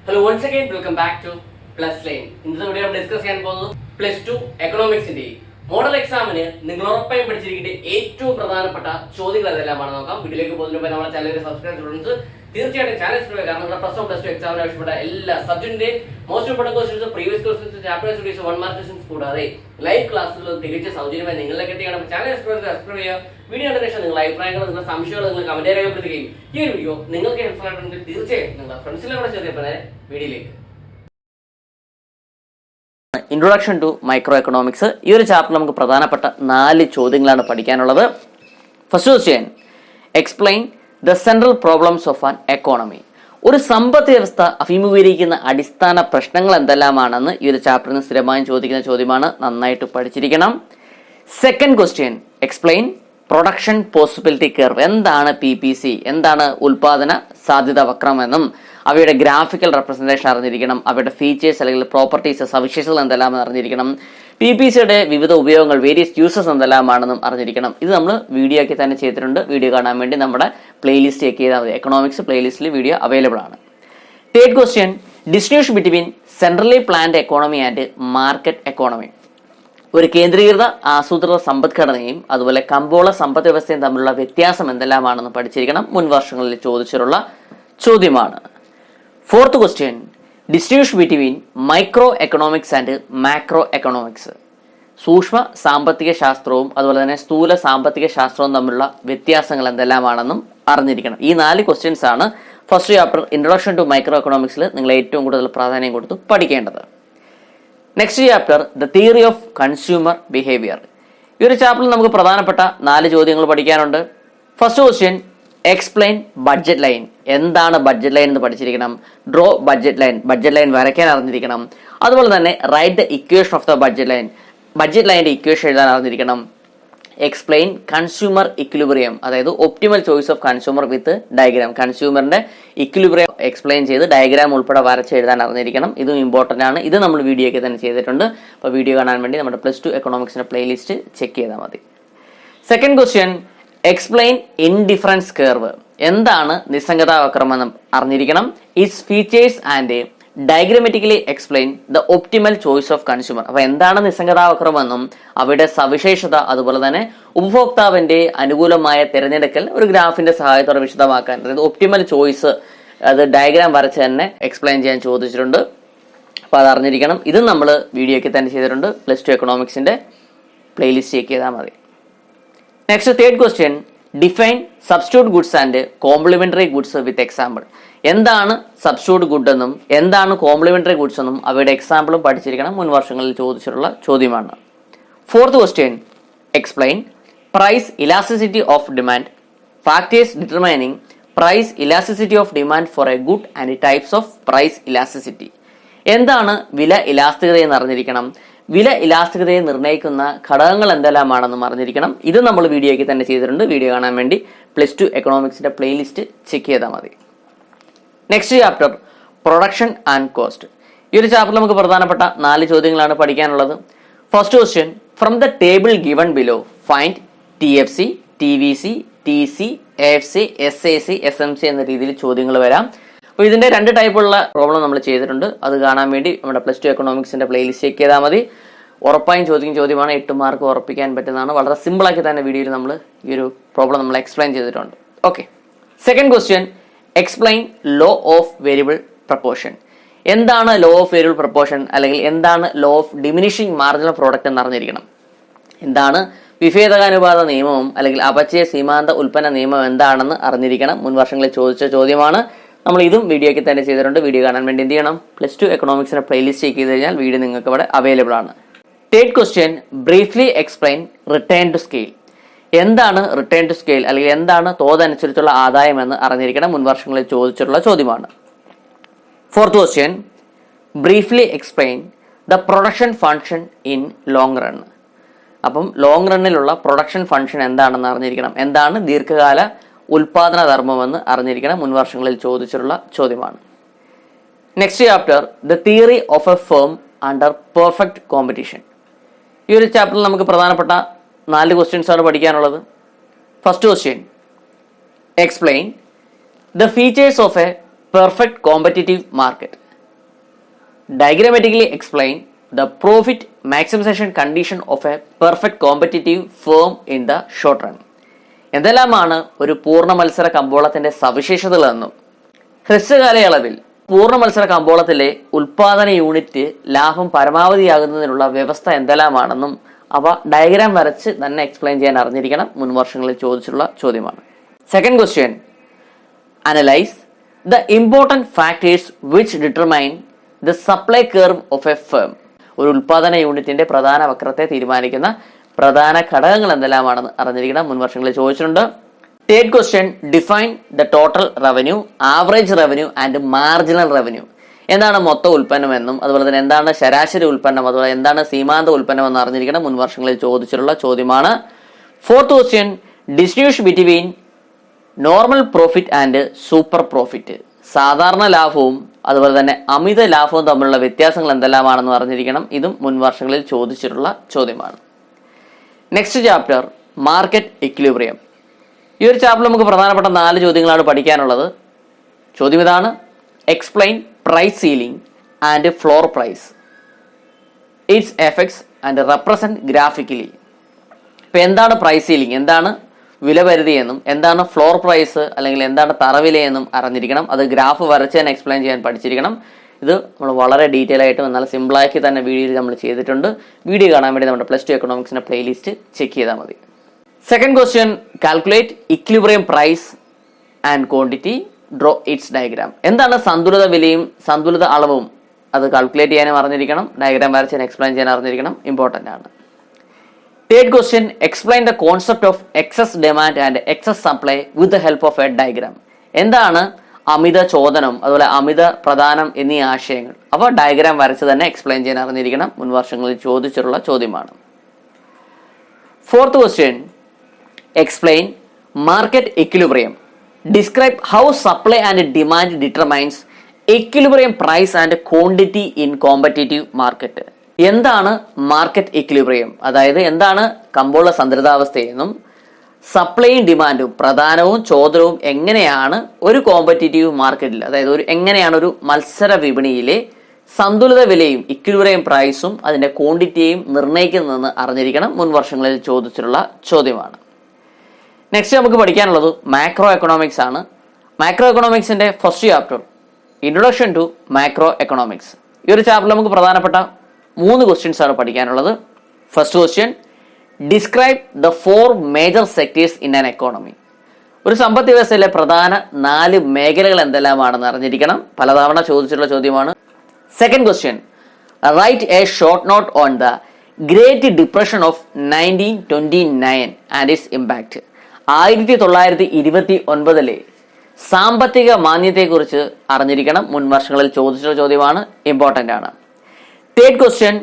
Hello, once again, welcome back to Plus Lane. ഇന്നത്തെ video നമ്മൾ discuss ചെയ്യാൻ പോകുന്നത് +2 എക്കണോമിക്സിന്റെ മോഡൽ എക്സാമിന് നിങ്ങൾ ഉറപ്പായും പഠിച്ചിരിക്കേണ്ട ഏറ്റവും പ്രധാനപ്പെട്ട ചോദ്യങ്ങൾ ഏതെല്ലാമാണ് നോക്കാം. വീഡിയോയിലേക്ക് പോകുന്നതിന് മുമ്പ് നമ്മുടെ ചാനലിൽ സബ്സ്ക്രൈബ് സ്റ്റുഡൻസ് തീർച്ചയായിട്ടും ചാനൽ സബ്സ്ക്രൈബ് ചെയ്യുക. കാരണം നമ്മുടെ +1 +2 എക്സാമിന് ആവശ്യപ്പെട്ട എല്ലാ സബ്ജക്റ്റിന്റെയും most important questions, previous questions, chapter studies, 1 mark questions കൂടാതെ ലൈവ് ക്ലാസ്സുകൾ തികച്ച സൗജന്യമായി നിങ്ങളിലേക്ക് എത്തിക്കണം. ചാനൽ സബ്സ്ക്രൈബ് ചെയ്യുക. വീഡിയോ കണ്ട ശേഷം നിങ്ങളുടെ അഭിപ്രായങ്ങൾ, നിങ്ങളുടെ സംശയങ്ങൾ നിങ്ങൾ കമന്റ് രേഖപ്പെടുത്തുകയും ഈ ഒരു വീഡിയോ നിങ്ങൾക്ക് ഹെൽപ്ഫുൾ ആയിട്ടുണ്ടെങ്കിൽ തീർച്ചയായും നിങ്ങളുടെ ഫ്രണ്ട്സിലൂടെ ചേർത്ത് വീഡിയോയിലേക്ക്. Introduction to micro economics. ഈ ഒരു ചാപ്റ്റർ നമുക്ക് പ്രധാനപ്പെട്ട 4 ചോദ്യങ്ങളാണ് പഠിക്കാനുള്ളത്. First question, explain the central problems of an economy. ഒരു സമ്പദ് വ്യവസ്ഥ അഭിമുഖീകരിക്കുന്ന അടിസ്ഥാന പ്രശ്നങ്ങൾ എന്തെല്ലാമാണെന്ന് ഈ ഒരു ചാപ്റ്ററിന് സ്ഥിരമായും ചോദിക്കുന്ന ചോദ്യമാണ്. നന്നായിട്ട് പഠിച്ചിരിക്കണം. Second question, explain production possibility curve. എന്താണ് PPC, എന്താണ് ഉൽപാദന സാധ്യത വക്രം എന്നും അവയുടെ ഗ്രാഫിക്കൽ റെപ്രസെന്റേഷൻ അറിഞ്ഞിരിക്കണം. അവയുടെ ഫീച്ചേഴ്സ് അല്ലെങ്കിൽ പ്രോപ്പർട്ടീസ്, സവിശേഷതകൾ എന്തെല്ലാമെന്ന് അറിഞ്ഞിരിക്കണം. PPCയുടെ വിവിധ ഉപയോഗങ്ങൾ, വേരിയസ് യൂസസ് എന്തെല്ലാമാണെന്നും അറിഞ്ഞിരിക്കണം. ഇത് നമ്മൾ വീഡിയോ ആക്കി തന്നെ ചെയ്തിട്ടുണ്ട്. വീഡിയോ കാണാൻ വേണ്ടി നമ്മുടെ പ്ലേലിസ്റ്റ് ചെക്ക് ചെയ്താൽ മതി. എക്കണോമിക്സ് പ്ലേലിസ്റ്റിൽ വീഡിയോ അവൈലബിൾ ആണ്. Third question, distinguish between centrally planned economy and market economy. ഒരു കേന്ദ്രീകൃത ആസൂത്രിത സമ്പദ്ഘടനയും അതുപോലെ കമ്പോള സമ്പദ് വ്യവസ്ഥയും തമ്മിലുള്ള വ്യത്യാസം എന്തെല്ലാമാണെന്ന് പഠിച്ചിരിക്കണം. മുൻ വർഷങ്ങളിൽ ചോദിച്ചിട്ടുള്ള ചോദ്യമാണ്. Fourth question, distinguish between micro economics and macro economics. സൂക്ഷ്മ സാമ്പത്തിക ശാസ്ത്രവും അതുപോലെ തന്നെ സ്ഥൂല സാമ്പത്തിക ശാസ്ത്രവും തമ്മിലുള്ള വ്യത്യാസങ്ങൾ എന്തെല്ലാമാണെന്നും അറിഞ്ഞിരിക്കണം. ഈ 4 ക്വസ്റ്റ്യൻസ് ആണ് first chapter introduction to micro എക്കണോമിക്സിൽ നിങ്ങൾ ഏറ്റവും കൂടുതൽ പ്രാധാന്യം കൊടുത്ത് പഠിക്കേണ്ടത്. Next chapter, the theory of consumer behaviour. ഈ ഒരു ചാപ്റ്ററിൽ നമുക്ക് പ്രധാനപ്പെട്ട 4 ചോദ്യങ്ങൾ പഠിക്കാനുണ്ട്. First question, explain budget line. എന്താണ് ബഡ്ജറ്റ് ലൈൻ എന്ന് പഠിച്ചിരിക്കണം. Draw budget line, budget line വരയ്ക്കാൻ അറിഞ്ഞിരിക്കണം. അതുപോലെ തന്നെ write the equation of the budget line, budget ലൈനിന്റെ ഇക്വേഷൻ എഴുതാൻ അറിഞ്ഞിരിക്കണം. എക്സ്പ്ലെയിൻ കൺസ്യൂമർ ഇക്വിലിബ്രിയം, അതായത് optimal choice of consumer with diagram. കൺസ്യൂമറിന്റെ ഇക്വിലിബ്രിയം എക്സ്പ്ലെയിൻ ചെയ്ത് ഡയഗ്രാം ഉൾപ്പെടെ വരച്ച് എഴുതാൻ അറിഞ്ഞിരിക്കണം. ഇതും ഇമ്പോർട്ടന്റ് ആണ്. ഇത് നമ്മൾ വീഡിയോയ്ക്ക് തന്നെ ചെയ്തിട്ടുണ്ട്. അപ്പോൾ വീഡിയോ കാണാൻ വേണ്ടി നമ്മുടെ +2 എക്കണോമിക്സിന്റെ പ്ലേലിസ്റ്റ് ചെക്ക് ചെയ്താൽ മതി. Second question, explain indifference curve. എന്താണ് നിസ്സംഗതാ വക്രം എന്ന് അറിഞ്ഞിരിക്കണം. It's features and diagrammatically explain the optimal choice of consumer. അപ്പൊ എന്താണ് നിസ്സംഗതാ വക്രം എന്നും അവയുടെ സവിശേഷത അതുപോലെ തന്നെ ഉപഭോക്താവിന്റെ അനുകൂലമായ തിരഞ്ഞെടുക്കൽ ഒരു ഗ്രാഫിന്റെ സഹായത്തോടെ വിശദമാക്കാൻ, അതായത് ഒപ്റ്റിമൽ ചോയ്സ് അത് ഡയഗ്രാം വരച്ച് തന്നെ എക്സ്പ്ലെയിൻ ചെയ്യാൻ ചോദിച്ചിട്ടുണ്ട്. അപ്പൊ അത് അറിഞ്ഞിരിക്കണം. ഇത് നമ്മൾ വീഡിയോയ്ക്ക് തന്നെ ചെയ്തിട്ടുണ്ട്. +2 എക്കണോമിക്സിന്റെ പ്ലേലിസ്റ്റ് ചെക്ക് ചെയ്താൽ മതി. Next third question, define substitute goods and complementary goods with example. എന്താണ് സബ്സ്റ്റിറ്റ്യൂട്ട് ഗുഡ് എന്നും എന്താണ് കോംപ്ലിമെന്ററി ഗുഡ്സ് എന്നും അവയുടെ എക്സാമ്പിളും പഠിച്ചിരിക്കണം. മുൻ വർഷങ്ങളിൽ ചോദിച്ചിട്ടുള്ള ചോദ്യമാണ്. Fourth question, explain price elasticity of demand, factors determining price elasticity of demand for a good and types of price elasticity. എന്താണ് വില ഇലാസ്തികത എന്ന് അറിഞ്ഞിരിക്കണം. വില ഇലാസ്തികതയെ നിർണ്ണയിക്കുന്ന ഘടകങ്ങൾ എന്തെല്ലാമാണെന്നും അറിഞ്ഞിരിക്കണം. ഇത് നമ്മൾ വീഡിയോയ്ക്ക് തന്നെ ചെയ്തിട്ടുണ്ട്. വീഡിയോ കാണാൻ വേണ്ടി +2 എക്കണോമിക്സിന്റെ പ്ലേലിസ്റ്റ് ചെക്ക് ചെയ്താൽ മതി. Next chapter, production and cost. ഈ ഒരു ചാപ്റ്ററിൽ നമുക്ക് പ്രധാനപ്പെട്ട 4 ചോദ്യങ്ങളാണ് പഠിക്കാനുള്ളത്. First question, from the table given below find TFC, TVC, TC, AFC, SAC, SMC എന്ന രീതിയിൽ ചോദ്യങ്ങൾ വരാം. അപ്പോൾ ഇതിന്റെ 2 ടൈപ്പുള്ള പ്രോബ്ലം നമ്മൾ ചെയ്തിട്ടുണ്ട്. അത് കാണാൻ വേണ്ടി നമ്മുടെ +2 എക്കണോമിക്സിന്റെ പ്ലേലിസ്റ്റ് ചെക്ക് ചെയ്താൽ മതി. ഉറപ്പായും ചോദിക്കുന്ന ചോദ്യമാണ്. 8 മാർക്ക് ഉറപ്പിക്കാൻ പറ്റുന്നതാണ്. വളരെ സിമ്പിൾ ആക്കി തന്നെ വീഡിയോയിൽ നമ്മൾ ഈ ഒരു പ്രോബ്ലം നമ്മൾ എക്സ്പ്ലെയിൻ ചെയ്തിട്ടുണ്ട്. Okay. Second question, explain law of variable proportion. എന്താണ് ലോ ഓഫ് വേരിയബിൾ പ്രപ്പോർഷൻ അല്ലെങ്കിൽ എന്താണ് law of diminishing marginal product എന്ന് അറിഞ്ഞിരിക്കണം. എന്താണ് വിഭേദകാനുപാത നിയമവും അല്ലെങ്കിൽ അപചയ സീമാന്ത ഉൽപ്പന്ന നിയമം എന്താണെന്ന് അറിഞ്ഞിരിക്കണം. മുൻ വർഷങ്ങളിൽ ചോദിച്ച ചോദ്യമാണ്. നമ്മൾ ഇതും വീഡിയോയ്ക്ക് തന്നെ ചെയ്തിട്ടുണ്ട്. വീഡിയോ കാണാൻ വേണ്ടി എന്ത് ചെയ്യണം, +2 എക്കണോമിക്സിന്റെ പ്ലേലിസ്റ്റ് ചെക്ക് ചെയ്ത് കഴിഞ്ഞാൽ വീഡിയോ നിങ്ങൾക്ക് ഇവിടെ അവൈലബിൾ ആണ്. Third question, briefly explain return to scale. എന്താണ് റിട്ടേൺ ടു സ്കെയിൽ അല്ലെങ്കിൽ എന്താണ് തോതനുസരിച്ചുള്ള ആദായം എന്ന് അറിഞ്ഞിരിക്കണം. മുൻ വർഷങ്ങളിൽ ചോദിച്ചിട്ടുള്ള ചോദ്യമാണ്. Fourth question, briefly explain the production function in long run. അപ്പം ലോങ് റണ്ണിലുള്ള പ്രൊഡക്ഷൻ ഫംഗ്ഷൻ എന്താണെന്ന് അറിഞ്ഞിരിക്കണം. എന്താണ് ദീർഘകാല ഉൽപാദന ധർമ്മമെന്ന് അറിഞ്ഞിരിക്കണം. മുൻ വർഷങ്ങളിൽ ചോദിച്ചിട്ടുള്ള ചോദ്യമാണ്. Next chapter, the theory of A firm under perfect competition. ഈ ഒരു ചാപ്റ്ററിൽ നമുക്ക് പ്രധാനപ്പെട്ട 4 ക്വസ്റ്റ്യൻസ് ആണ് പഠിക്കാനുള്ളത്. First question, explain the features of A perfect competitive market. Diagrammatically explain the profit maximisation condition of A perfect competitive firm in the short run. എന്തെല്ലാമാണ് ഒരു പൂർണ്ണ മത്സര കമ്പോളത്തിന്റെ സവിശേഷതകളെന്നും ഹ്രസ്വകാലയളവിൽ പൂർണ്ണ മത്സര കമ്പോളത്തിലെ ഉൽപാദന യൂണിറ്റ് ലാഭം പരമാവധിയാകുന്നതിനുള്ള വ്യവസ്ഥ എന്തെല്ലാമാണെന്നും അവ ഡയഗ്രാം വരച്ച് തന്നെ എക്സ്പ്ലെയിൻ ചെയ്യാൻ അറിഞ്ഞിരിക്കണം. മുൻ വർഷങ്ങളിൽ ചോദിച്ചിട്ടുള്ള ചോദ്യമാണ്. Second question, analyse the important factors which determine the supply curve of A firm. ഒരു ഉൽപാദന യൂണിറ്റിന്റെ പ്രധാന വക്രത്തെ തീരുമാനിക്കുന്ന പ്രധാന ഘടകങ്ങൾ എന്തെല്ലാമാണെന്ന് അറിഞ്ഞിരിക്കണം. മുൻ വർഷങ്ങളിൽ ചോദിച്ചിട്ടുണ്ട്. Third question, define the total revenue, average revenue and marginal revenue. എന്താണ് മൊത്ത ഉൽപ്പന്നം എന്നും അതുപോലെ തന്നെ എന്താണ് ശരാശരി ഉൽപ്പന്നം, അതുപോലെ എന്താണ് സീമാന്ത ഉൽപ്പന്നം എന്ന് അറിഞ്ഞിരിക്കണം. മുൻ വർഷങ്ങളിൽ ചോദിച്ചിട്ടുള്ള ചോദ്യമാണ്. Fourth question, distribution between normal profit and super profit. സാധാരണ ലാഭവും അതുപോലെ തന്നെ അമിത ലാഭവും തമ്മിലുള്ള വ്യത്യാസങ്ങൾ എന്തെല്ലാമാണെന്ന് അറിഞ്ഞിരിക്കണം. ഇതും മുൻ വർഷങ്ങളിൽ ചോദിച്ചിട്ടുള്ള ചോദ്യമാണ്. Next chapter, market equilibrium. ഈ ഒരു ചാപ്റ്ററിൽ നമുക്ക് പ്രധാനപ്പെട്ട 4 ചോദ്യങ്ങളാണ് പഠിക്കാനുള്ളത്. ചോദ്യം ഇതാണ്: explain price ceiling and floor price, its effects and represent graphically. ഇപ്പൊ എന്താണ് പ്രൈസ് സീലിംഗ്, എന്താണ് വിലപരിധി എന്നും എന്താണ് ഫ്ലോർ പ്രൈസ് അല്ലെങ്കിൽ എന്താണ് തറവില എന്നും അറിഞ്ഞിരിക്കണം. അത് ഗ്രാഫ് വരച്ച് തന്നെ എക്സ്പ്ലെയിൻ ചെയ്യാൻ പഠിച്ചിരിക്കണം. ഇത് നമ്മൾ വളരെ ഡീറ്റെയിൽ ആയിട്ട് നല്ല സിമ്പിളാക്കി തന്നെ വീഡിയോയിൽ നമ്മൾ ചെയ്തിട്ടുണ്ട്. വീഡിയോ കാണാൻ വേണ്ടി നമ്മുടെ +2 എക്കണോമിക്സിന്റെ പ്ലേലിസ്റ്റ് ചെക്ക് ചെയ്താൽ മതി. Second question, calculate equilibrium price and quantity, draw its diagram. എന്താണ് സന്തുലിത വിലയും സന്തുലിത അളവും, അത് കാൽക്കുലേറ്റ് ചെയ്യാനും അറിഞ്ഞിരിക്കണം. ഡയഗ്രാം വരച്ച് എക്സ്പ്ലെയിൻ ചെയ്യാൻ അറിഞ്ഞിരിക്കണം, ഇമ്പോർട്ടൻ്റ് ആണ്. Third question, explain the concept of excess demand and excess supply with the help of a diagram. എന്താണ് അമിത ചോദനം അതുപോലെ അമിത പ്രധാനം എന്നീ ആശയങ്ങൾ, അപ്പോൾ ഡയഗ്രാം വരച്ച് തന്നെ എക്സ്പ്ലെയിൻ ചെയ്യാൻ അറിഞ്ഞിരിക്കണം. മുൻ വർഷങ്ങളിൽ ചോദിച്ചിട്ടുള്ള ചോദ്യമാണ്. Fourth question, explain market equilibrium, describe how supply and demand determines equilibrium price and quantity in competitive market. എന്താണ് മാർക്കറ്റ് ഇക്വിലിബ്രിയം, അതായത് എന്താണ് കമ്പോള സന്തുലിതാവസ്ഥയെന്നും സപ്ലൈയും ഡിമാൻഡും പ്രധാനവും ചോദനവും എങ്ങനെയാണ് ഒരു കോമ്പറ്റീറ്റീവ് മാർക്കറ്റിൽ, അതായത് എങ്ങനെയാണ് ഒരു മത്സര വിപണിയിലെ സന്തുലിത വിലയും ഇക്വിലിബ്രിയം പ്രൈസും അതിന്റെ ക്വാണ്ടിറ്റിയെയും നിർണ്ണയിക്കുന്നതെന്ന് അറിഞ്ഞിരിക്കണം. മുൻ വർഷങ്ങളിൽ ചോദിച്ചിട്ടുള്ള ചോദ്യമാണ്. നെക്സ്റ്റ് നമുക്ക് പഠിക്കാനുള്ളത് മാക്രോ എക്കണോമിക്സ് ആണ്. മാക്രോ എക്കണോമിക്സിന്റെ first chapter, introduction to macro economics. ഈ ഒരു ചാപ്റ്ററിൽ നമുക്ക് പ്രധാനപ്പെട്ട 3 ക്വസ്റ്റ്യൻസ് ആണ് പഠിക്കാനുള്ളത്. First question, describe the 4 major sectors in an economy. ഒരു സമ്പദ് വ്യവസ്ഥയിലെ പ്രധാന 4 മേഖലകൾ എന്തെല്ലാമാണെന്ന് അറിഞ്ഞിരിക്കണം. പലതവണ ചോദിച്ചിട്ടുള്ള ചോദ്യമാണ്. Second question, write a short note on the great depression of 1929 and it's impact. 1929 സാമ്പത്തിക മാന്ദ്യത്തെക്കുറിച്ച് അറിഞ്ഞിരിക്കണം. മുൻ വർഷങ്ങളിൽ ചോദിച്ചിട്ടുള്ള ചോദ്യമാണ്, ഇമ്പോർട്ടൻ്റ് ആണ്. Third question,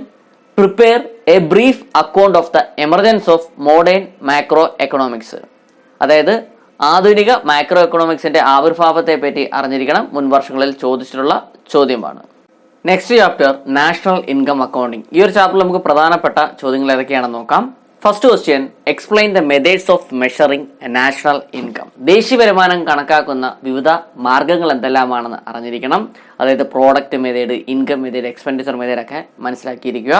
prepare A brief account of the emergence of modern macro economics. അതായത് ആധുനിക മാക്രോ എക്കണോമിക്സിന്റെ ആവിർഭാവത്തെ പറ്റി അറിഞ്ഞിരിക്കണം. മുൻ വർഷങ്ങളിൽ ചോദിച്ചിട്ടുള്ള ചോദ്യമാണ്. Next chapter, national income accounting. ഈ ഒരു ചാപ്റ്ററിൽ നമുക്ക് പ്രധാനപ്പെട്ട ചോദ്യങ്ങൾ ഏതൊക്കെയാണെന്ന് നോക്കാം. First question, explain the methods of measuring national income. ദേശീയ വരുമാനം കണക്കാക്കുന്ന വിവിധ മാർഗങ്ങൾ എന്തെല്ലാമാണെന്ന് അറിഞ്ഞിരിക്കണം. അതായത് product method, income method, expenditure method ഒക്കെ മനസ്സിലാക്കിയിരിക്കുക.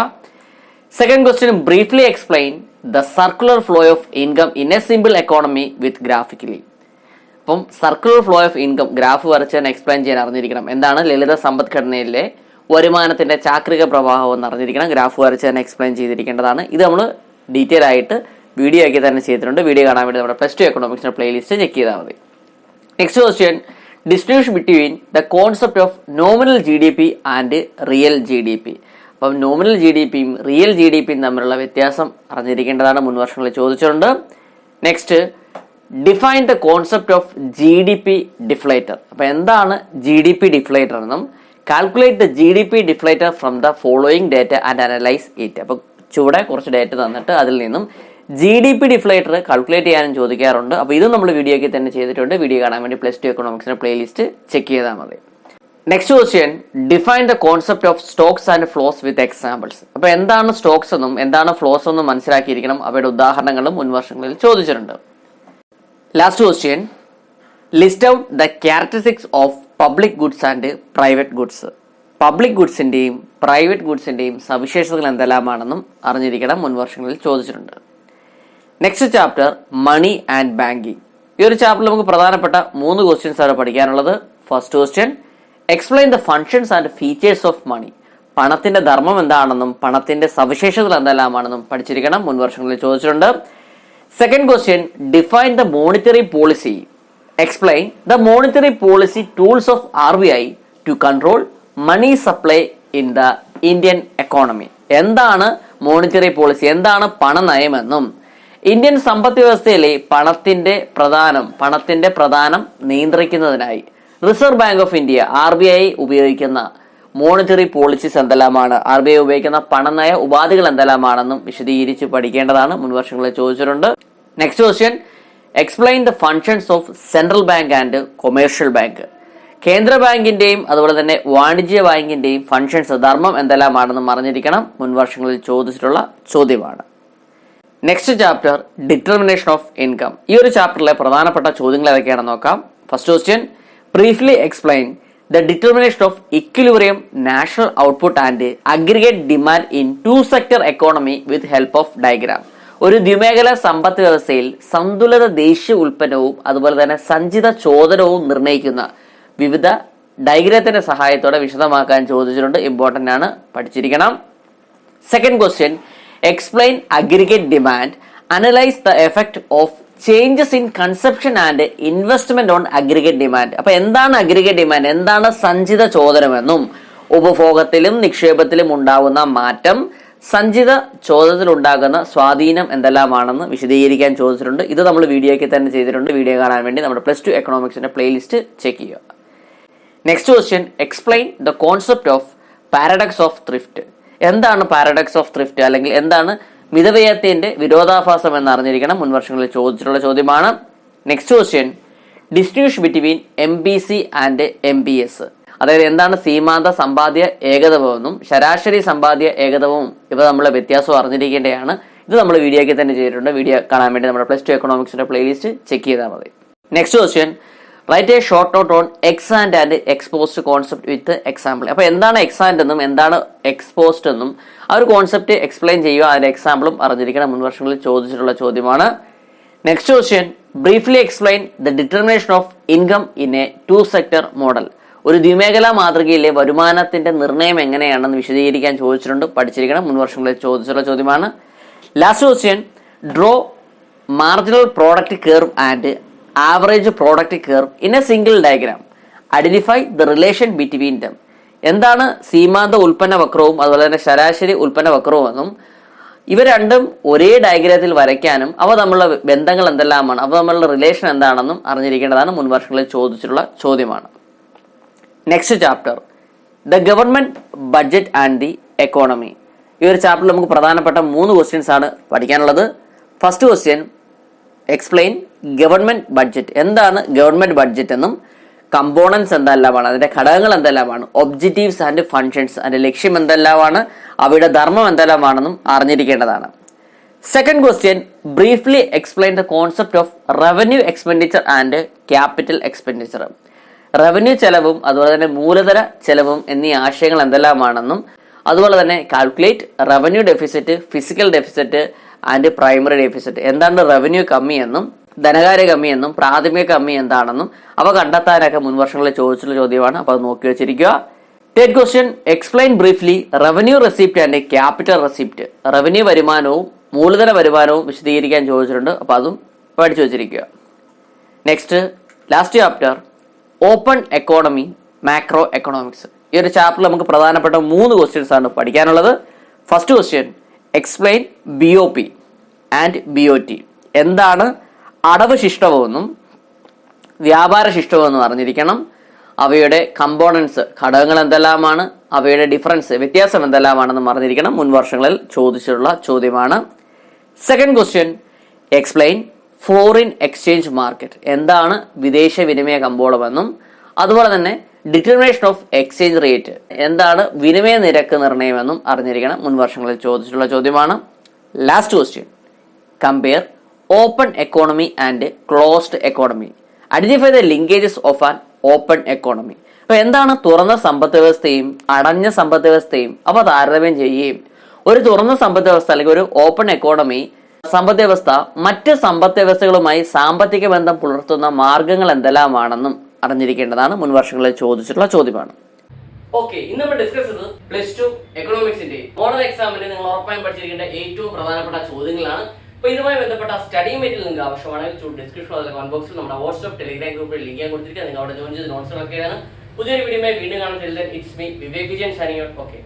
Second question, briefly explain the circular flow of income in a simple economy with graphically. അപ്പം circular flow of income graph വരച്ച് തന്നെ എക്സ്പ്ലെയിൻ ചെയ്യാൻ അറിഞ്ഞിരിക്കണം. എന്താണ് ലളിത സമ്പദ്ഘടനയിലെ വരുമാനത്തിന്റെ ചാക്രിക പ്രവാഹം എന്ന് അറിഞ്ഞിരിക്കണം. ഗ്രാഫ് വരച്ച് തന്നെ എക്സ്പ്ലെയിൻ ചെയ്തിരിക്കേണ്ടതാണ്. ഇത് നമ്മൾ ഡീറ്റെയിൽ ആയിട്ട് വീഡിയോ ആക്കി തന്നെ ചെയ്തിട്ടുണ്ട്. വീഡിയോ കാണാൻ വേണ്ടി നമ്മുടെ +2 എക്കണോമിക്സിന്റെ പ്ലേലിസ്റ്റ് ചെക്ക് ചെയ്താൽ മതി. Next question, distribution between the concept of nominal GDP and real GDP. അപ്പം നോമിനൽ GDPയും റിയൽ GDPയും തമ്മിലുള്ള വ്യത്യാസം അറിഞ്ഞിരിക്കേണ്ടതാണ്. മുൻ വർഷങ്ങളിൽ ചോദിച്ചിട്ടുണ്ട്. Next, define the concept of GDP deflator. അപ്പം എന്താണ് GDP ഡിഫ്ലേറ്റർ എന്നും calculate the GDP deflator from the following data and analyse it. അപ്പം ചൂടെ കുറച്ച് ഡേറ്റ തന്നിട്ട് അതിൽ നിന്നും GDP ഡിഫ്ലേറ്റർ കാൽക്കുലേറ്റ് ചെയ്യാനും ചോദിക്കാറുണ്ട്. അപ്പോൾ ഇതും നമ്മൾ വീഡിയോയ്ക്ക് തന്നെ ചെയ്തിട്ടുണ്ട്. വീഡിയോ കാണാൻ വേണ്ടി +2 എക്കണോമിക്സിന്റെ പ്ലേലിസ്റ്റ് ചെക്ക് ചെയ്താൽ മതി. Next question, define the concept of stocks and flows with examples. അപ്പോൾ എന്താണ് സ്റ്റോക്സ് എന്നും എന്താണ് ഫ്ലോസ് എന്നും മനസ്സിലാക്കിയിരിക്കണം. അവയുടെ ഉദാഹരണങ്ങളും മുൻ വർഷങ്ങളിൽ ചോദിച്ചിട്ടുണ്ട്. Last question, list out the characteristics of public goods and private goods. Public ഗുഡ്സിൻ്റെയും പ്രൈവറ്റ് ഗുഡ്സിൻ്റെയും സവിശേഷതകൾ എന്തെല്ലാമാണെന്നും അറിഞ്ഞിരിക്കണം, മുൻ വർഷങ്ങളിൽ ചോദിച്ചിട്ടുണ്ട്. Next chapter money and banking. ഈ ഒരു ചാപ്റ്ററിൽ നമുക്ക് പ്രധാനപ്പെട്ട 3 ക്വസ്റ്റ്യൻസ് ആണ് പഠിക്കാനുള്ളത്. First question, explain the functions and features of money. പണത്തിന്റെ ധർമ്മം എന്താണെന്നും പണത്തിന്റെ സവിശേഷതകൾ എന്തെല്ലാമാണെന്നും പഠിച്ചിരിക്കണം, മുൻ വർഷങ്ങളിൽ ചോദിച്ചിട്ടുണ്ട്. Second question, define the monetary policy. Explain the monetary policy tools of RBI to control money supply in the Indian economy. എന്താണ് മോണിറ്ററി പോളിസി, എന്താണ് പണനയമെന്നും ഇന്ത്യൻ സമ്പദ് വ്യവസ്ഥയിലെ പണത്തിന്റെ പ്രധാനം നിയന്ത്രിക്കുന്നതിനായി Reserve Bank of India RBI ഉപയോഗിക്കുന്ന മോണിറ്ററി പോളിസീസ് എന്തെല്ലാമാണ്, RBI ഉപയോഗിക്കുന്ന പണനയ ഉപാധികൾ എന്തെല്ലാമാണെന്നും വിശദീകരിച്ച് പഠിക്കേണ്ടതാണ്, മുൻവർഷങ്ങളിൽ ചോദിച്ചിട്ടുണ്ട്. Next question, explain the functions of central bank and commercial bank. കേന്ദ്ര ബാങ്കിന്റെയും അതുപോലെ തന്നെ വാണിജ്യ ബാങ്കിന്റെയും ഫങ്ഷൻസ്, ധർമ്മം എന്തെല്ലാമാണെന്നും അറിഞ്ഞിരിക്കണം, മുൻവർഷങ്ങളിൽ ചോദിച്ചിട്ടുള്ള ചോദ്യമാണ്. Next chapter, determination of income. ഈ ഒരു ചാപ്റ്ററിലെ പ്രധാനപ്പെട്ട ചോദ്യങ്ങൾ ഏതൊക്കെയാണെന്ന് നോക്കാം. First question, briefly explain the determination of equilibrium national output and aggregate demand in 2 sector economy with help of diagram. ഒരു ദ്വിമേഖല സമ്പദ് വ്യവസ്ഥയിൽ സന്തുലിത ദേശീയ ഉൽപ്പന്നവും അതുപോലെ തന്നെ സഞ്ചിത ചോദനവും നിർണ്ണയിക്കുന്ന വിവിധ ഡയഗ്രത്തിന്റെ സഹായത്തോടെ വിശദമാക്കാൻ ചോദിച്ചിട്ടുണ്ട്, ഇമ്പോർട്ടന്റ് ആണ്, പഠിച്ചിരിക്കണം. Second question, explain aggregate demand, analyse the effect of changes in conception and investment on aggregate demand. അപ്പൊ എന്താണ് അഗ്രിഗേറ്റ് ഡിമാൻഡ്, എന്താണ് സഞ്ചിത ചോദനമെന്നും ഉപഭോഗത്തിലും നിക്ഷേപത്തിലും ഉണ്ടാകുന്ന മാറ്റം സഞ്ചിത ചോദനത്തിൽ ഉണ്ടാകുന്ന സ്വാധീനം എന്തെല്ലാമാണെന്ന് വിശദീകരിക്കാൻ ചോദിച്ചിട്ടുണ്ട്. ഇത് നമ്മൾ വീഡിയോയ്ക്ക് തന്നെ ചെയ്തിട്ടുണ്ട്. വീഡിയോ കാണാൻ വേണ്ടി നമ്മുടെ +2 എക്കണോമിക്സിന്റെ പ്ലേലിസ്റ്റ് ചെക്ക് ചെയ്യുക. Next question, explain the concept of paradox of thrift. എന്താണ് പാരഡോക്സ് ഓഫ് ത്രിഫ്റ്റ്, അല്ലെങ്കിൽ എന്താണ് മിതവ്യയത്തിന്റെ വിരോധാഭാസം എന്ന് അറിഞ്ഞിരിക്കണം, മുൻവർഷങ്ങളിൽ ചോദിച്ചിട്ടുള്ള ചോദ്യമാണ്. Next question, distinguish between MBC and MBS. അതായത് എന്താണ് സീമാന്ത സമ്പാദ്യ ഏകതവമെന്നും ശരാശരി സമ്പാദ്യ ഏകതവും ഇവ നമ്മളെ വ്യത്യാസം അറിഞ്ഞിരിക്കേണ്ടതാണ്. ഇത് നമ്മൾ വീഡിയോയ്ക്ക് തന്നെ ചെയ്തിട്ടുണ്ട്. വീഡിയോ കാണാൻ വേണ്ടി നമ്മുടെ +2 എക്കണോമിക്സിന്റെ പ്ലേലിസ്റ്റ് ചെക്ക് ചെയ്താൽ മതി. Next question, write a short note on ex ante and ex post concept with example. അപ്പൊ എന്താണ് എക്സാൻഡ് എന്നും എന്താണ് എക്സ്പോസ്റ്റ് എന്നും ആ ഒരു കോൺസെപ്റ്റ് എക്സ്പ്ലെയിൻ ചെയ്യുക, അതിന്റെ എക്സാമ്പിളും അറിഞ്ഞിരിക്കണം, മുൻവർഷങ്ങളിൽ ചോദിച്ചിട്ടുള്ള ചോദ്യമാണ്. Next question, briefly explain the determination of income in A 2 sector model. ഒരു ദ്വിമേഖലാ മാതൃകയിലെ വരുമാനത്തിന്റെ നിർണ്ണയം എങ്ങനെയാണെന്ന് വിശദീകരിക്കാൻ ചോദിച്ചിട്ടുണ്ട്, പഠിച്ചിരിക്കണം, മുൻവർഷങ്ങളിൽ ചോദിച്ചിട്ടുള്ള ചോദ്യമാണ്. Last question, draw marginal product curve and average product curve in A single diagram. Identify the relation between them. എന്താണ് സീമാന്ത ഉൽപ്പന്ന വക്രവും അതുപോലെ തന്നെ ശരാശരി ഉൽപ്പന്ന വക്രവും എന്നും ഇവ രണ്ടും ഒരേ ഡയഗ്രാമത്തിൽ വരയ്ക്കാനും അവ തമ്മിലുള്ള ബന്ധങ്ങൾ എന്തെല്ലാമാണ്, അവ തമ്മിലുള്ള റിലേഷൻ എന്താണെന്നും അറിഞ്ഞിരിക്കേണ്ടതാണ്, മുൻവർഷങ്ങളിൽ ചോദിച്ചിട്ടുള്ള ചോദ്യമാണ്. Next chapter, the government budget and the economy. ഈ ഒരു ചാപ്റ്ററിൽ നമുക്ക് പ്രധാനപ്പെട്ട 3 ക്വസ്റ്റ്യൻസ് ആണ് പഠിക്കാനുള്ളത്. First question, explain government budget. എന്താണ് ഗവൺമെന്റ് ബഡ്ജറ്റ് എന്നും കമ്പോണൻസ് എന്തെല്ലാമാണ്, അതിന്റെ ഘടകങ്ങൾ എന്തെല്ലാമാണ്, ഒബ്ജക്റ്റീവ്സ് ആൻഡ് ഫങ്ഷൻസ്, അതിന്റെ ലക്ഷ്യം എന്തെല്ലാമാണ്, അവയുടെ ധർമ്മം എന്തെല്ലാമാണെന്നും അറിഞ്ഞിരിക്കേണ്ടതാണ്. Second question, briefly explain the concept of revenue expenditure and capital expenditure. Revenue ചെലവും അതുപോലെ തന്നെ മൂലധന ചെലവും എന്നീ ആശയങ്ങൾ എന്തെല്ലാമാണെന്നും അതുപോലെ തന്നെ calculate revenue deficit, physical deficit and primary deficit. എന്താണ് റവന്യൂ കമ്മി എന്നും ധനകാര്യ കമ്മി എന്നും പ്രാഥമിക കമ്മി എന്താണെന്നും അവ കണ്ടെത്താനൊക്കെ മുൻവർഷങ്ങളിൽ ചോദിച്ചിട്ടുള്ള ചോദ്യമാണ്, അപ്പോൾ അത് നോക്കി വെച്ചിരിക്കുക. Third question, explain briefly revenue receipt and capital receipt. Revenue വരുമാനവും മൂലധന വരുമാനവും വിശദീകരിക്കാൻ ചോദിച്ചിട്ടുണ്ട്, അപ്പോൾ അതും പഠിച്ചു വെച്ചിരിക്കുക. Next last chapter, open economy macro economics. ഈ ഒരു ചാപ്റ്ററിൽ നമുക്ക് പ്രധാനപ്പെട്ട 3 ക്വസ്റ്റ്യൻസ് ആണ് പഠിക്കാനുള്ളത്. First question, explain BOP and BOT. എന്താണ് അടവ് ശിഷ്ടമെന്നും വ്യാപാര ശിഷ്ടമെന്നും അറിഞ്ഞിരിക്കണം. അവയുടെ കമ്പോണൻസ്, ഘടകങ്ങൾ എന്തെല്ലാമാണ്, അവയുടെ ഡിഫറൻസ്, വ്യത്യാസം എന്തെല്ലാമാണെന്നും അറിഞ്ഞിരിക്കണം, മുൻവർഷങ്ങളിൽ ചോദിച്ചിട്ടുള്ള ചോദ്യമാണ്. Second question, explain foreign exchange market. എന്താണ് വിദേശ വിനിമയ കമ്പോളമെന്നും അതുപോലെ തന്നെ ഡിറ്റർമിനേഷൻ ഓഫ് എക്സ്ചേഞ്ച് റേറ്റ്, എന്താണ് വിനിമയ നിരക്ക് നിർണ്ണയമെന്നും അറിഞ്ഞിരിക്കണം, മുൻവർഷങ്ങളിൽ ചോദിച്ചിട്ടുള്ള ചോദ്യമാണ്. Last question, compare open economy and closed economy. Identify the linkages of an open economy. അപ്പൊ എന്താണ് തുറന്ന സമ്പദ് വ്യവസ്ഥയും അടഞ്ഞ സമ്പദ് വ്യവസ്ഥയും അവ താരതമ്യം ചെയ്യുകയും ഒരു തുറന്ന സമ്പദ് വ്യവസ്ഥ അല്ലെങ്കിൽ ഒരു ഓപ്പൺ എക്കോണമി സമ്പദ് വ്യവസ്ഥ മറ്റ് സമ്പദ് വ്യവസ്ഥകളുമായി സാമ്പത്തിക ബന്ധം പുലർത്തുന്ന മാർഗങ്ങൾ എന്തെല്ലാമാണെന്നും അറിഞ്ഞിരിക്കേണ്ടതാണ്. മുൻ വർഷങ്ങളിൽ ചോദിച്ചിട്ടുള്ള ചോദ്യമാണ്. ഓക്കെ, ഇന്ന് നമ്മൾ ഡിസ്കസ് ചെയ്തത് +2 എക്കണോമിക്സിന്റെ മോഡൽ എക്സാമിന് നിങ്ങൾ ഉറപ്പായും പഠിച്ചിരിക്കേണ്ട ഏറ്റവും പ്രധാനപ്പെട്ട ചോദ്യങ്ങളാണ്. അപ്പോൾ ഇതുമായി ബന്ധപ്പെട്ട സ്റ്റഡി മെറ്റീരിയൽ നിങ്ങൾക്ക് ആവശ്യമാണെങ്കിൽ ഡിസ്ക്രിപ്ഷൻ അല്ലെങ്കിൽ കമന്റ് ബോക്സിൽ നമ്മുടെ വാട്സ്ആപ്പ് ടെലിഗ്രാം ഗ്രൂപ്പിൽ ലിങ്ക് ഞാൻ കൊടുത്തിരിക്കുക. നിങ്ങൾ അവിടെ ജോയിൻ ചെയ്ത് നോട്ട്സുകളൊക്കെയാണ്. പുതിയൊരു വീഡിയോയുമായി വീണ്ടും കാണുന്നില്ല. It's me Vivek Vijayan signing out. Okay.